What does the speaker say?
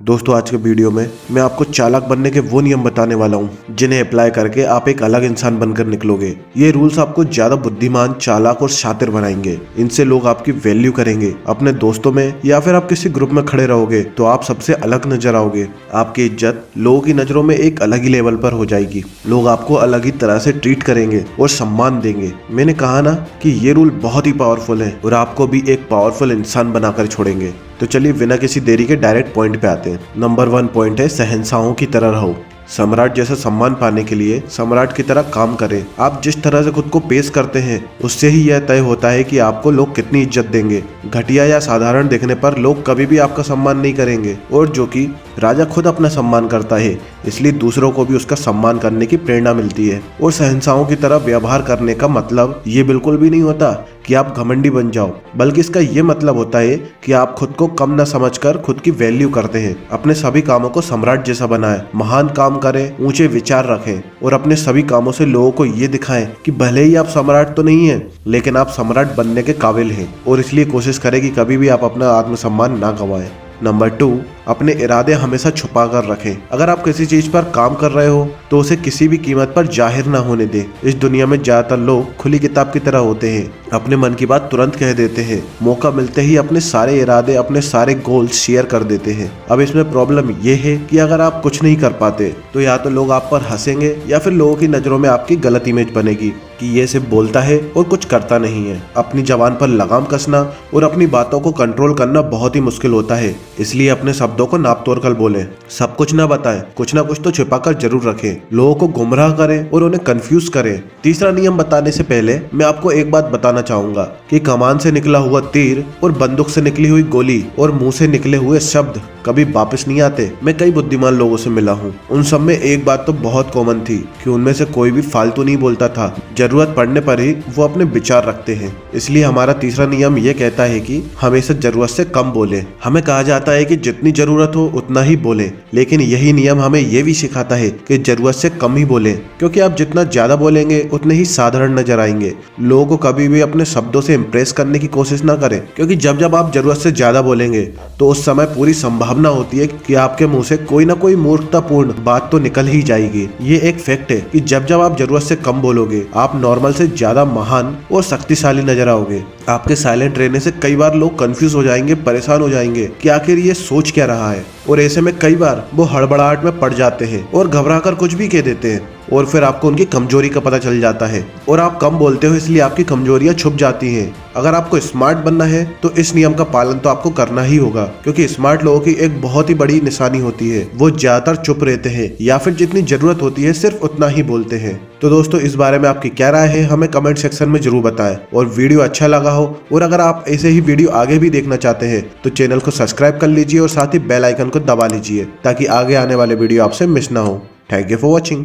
दोस्तों आज के वीडियो में मैं आपको चालाक बनने के वो नियम बताने वाला हूँ जिन्हें अप्लाई करके आप एक अलग इंसान बनकर निकलोगे। ये रूल्स आपको ज्यादा बुद्धिमान, चालाक और शातिर बनाएंगे। इनसे लोग आपकी वैल्यू करेंगे। अपने दोस्तों में या फिर आप किसी ग्रुप में खड़े रहोगे तो आप सबसे अलग नजर आओगे। आपकी इज्जत लोगों की नजरों में एक अलग ही लेवल पर हो जाएगी। लोग आपको अलग ही तरह से ट्रीट करेंगे और सम्मान देंगे। मैंने कहा ना कि ये रूल बहुत ही पावरफुल है और आपको भी एक पावरफुल इंसान बनाकर छोड़ेंगे। तो चलिए बिना किसी देरी के डायरेक्ट पॉइंट पे आते हैं। नंबर 1 पॉइंट है शहंशाहों की तरह रहो। सम्राट जैसा सम्मान पाने के लिए सम्राट की तरह काम करें। आप जिस तरह से खुद को पेश करते हैं उससे ही यह तय होता है कि आपको लोग कितनी इज्जत देंगे। घटिया या साधारण दिखने पर लोग कभी भी आपका सम्मान नहीं करेंगे। और जो कि राजा खुद अपना सम्मान करता है, इसलिए दूसरों को भी उसका सम्मान करने की प्रेरणा मिलती है। और शहंशाहों की तरह व्यवहार करने का मतलब ये बिल्कुल भी नहीं होता कि आप घमंडी बन जाओ, बल्कि इसका ये मतलब होता है कि आप खुद को कम न समझकर खुद की वैल्यू करते हैं। अपने सभी कामों को सम्राट जैसा बनाएं, महान काम करें, ऊंचे विचार रखें और अपने सभी कामों से लोगों को ये दिखाएं कि भले ही आप सम्राट तो नहीं हैं, लेकिन आप सम्राट बनने के काबिल हैं। और इसलिए कोशिश करें कि कभी भी आप अपना आत्मसम्मान ना गंवाएं। नंबर 2, अपने इरादे हमेशा छुपा कर रखें। अगर आप किसी चीज पर काम कर रहे हो तो उसे किसी भी कीमत पर जाहिर ना होने दें। इस दुनिया में ज्यादातर लोग खुली किताब की तरह होते हैं, अपने मन की बात तुरंत कह देते हैं, मौका मिलते ही अपने सारे इरादे, अपने सारे गोल्स शेयर कर देते हैं। अब इसमें प्रॉब्लम ये है कि अगर आप कुछ नहीं कर पाते तो या तो लोग आप पर हंसेंगे या फिर लोगों की नजरों में आपकी गलत इमेज बनेगी कि ये सिर्फ बोलता है और कुछ करता नहीं है। अपनी जबान पर लगाम कसना और अपनी बातों को कंट्रोल करना बहुत ही मुश्किल होता है, इसलिए अपने शब्दों को नाप तोड़ कर बोलें। सब कुछ ना बताएं, कुछ ना कुछ तो छिपा कर जरूर रखें। लोगों को गुमराह करें और उन्हें कंफ्यूज करें। तीसरा नियम बताने से पहले मैं आपको एक बात बताना चाहूंगा कि कमान से निकला हुआ तीर और बंदूक से निकली हुई गोली और मुंह से निकले हुए शब्द कभी वापस नहीं आते। मैं कई बुद्धिमान लोगों से मिला हूँ, उन सब में एक बात तो बहुत कॉमन थी कि उनमें से कोई भी फालतू नहीं बोलता था। जरूरत पड़ने पर ही वो अपने विचार रखते हैं। इसलिए हमारा तीसरा नियम ये कहता है कि हमेशा जरूरत से कम बोले। हमें कहा जाता है कि जितनी जरूरत हो उतना ही बोले, लेकिन यही नियम हमें ये भी सिखाता है कि जरूरत से कम ही बोले, क्योंकि आप जितना ज्यादा बोलेंगे उतने ही साधारण नजर आएंगे। लोगों को कभी भी अपने शब्दों से इम्प्रेस करने की कोशिश ना करें, क्योंकि जब आप जरूरत से ज्यादा बोलेंगे तो उस समय पूरी संभावना होती है कि आपके मुंह से कोई ना कोई मूर्खतापूर्ण बात तो निकल ही जाएगी। ये एक फैक्ट है कि जब आप जरूरत से कम बोलोगे आप नॉर्मल से ज्यादा महान और शक्तिशाली नजर आओगे। आपके साइलेंट रहने से कई बार लोग कंफ्यूज हो जाएंगे, परेशान हो जाएंगे कि आखिर ये सोच क्या रहा है, और ऐसे में कई बार वो हड़बड़ाहट में पड़ जाते हैं और घबराकर कुछ भी कह देते हैं और फिर आपको उनकी कमजोरी का पता चल जाता है। और आप कम बोलते हो इसलिए आपकी कमजोरियां छुप जाती हैं। अगर आपको स्मार्ट बनना है तो इस नियम का पालन तो आपको करना ही होगा, क्योंकि स्मार्ट लोगों की एक बहुत ही बड़ी निशानी होती है, वो ज्यादातर चुप रहते हैं या फिर जितनी जरूरत होती है सिर्फ उतना ही बोलते हैं। तो दोस्तों इस बारे में आपकी क्या राय है हमें कमेंट सेक्शन में जरूर बताएं। और वीडियो अच्छा लगा हो और अगर आप ऐसे ही वीडियो आगे भी देखना चाहते हैं तो चैनल को सब्सक्राइब कर लीजिए और साथ ही बेल आइकन को दबा लीजिए ताकि आगे आने वाले वीडियो आपसे मिस ना हो। Thank you for watching.